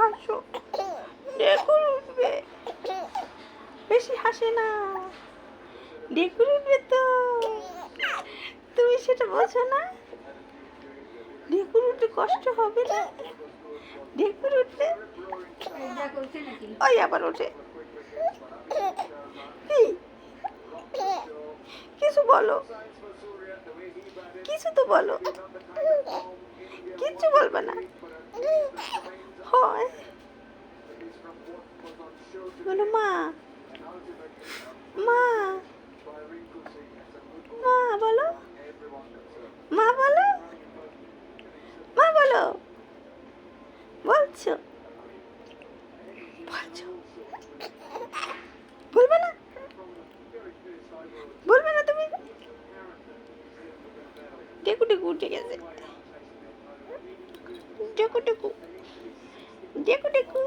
হাসো, ঢেকুর উঠবে, বেশি হাসে না, ঢেকুর উঠবে তো। তুমি সেটা বোঝো না? ঢেকুর উঠলে কষ্ট হবে না? ঢেকুর উঠলে ওই আবার ওঠে। কি কিছু বলো, কিছু তো বলো। কিচ্ছু বলবে না? হয় বলো মা, মা, মা বলো, মা বলো, মা বলো। বলছো, বলছো, বলবে না? বলবে না তুমি? টেকু টেকু উঠে গেছে, টেকু টেকু, টেকু টেকু।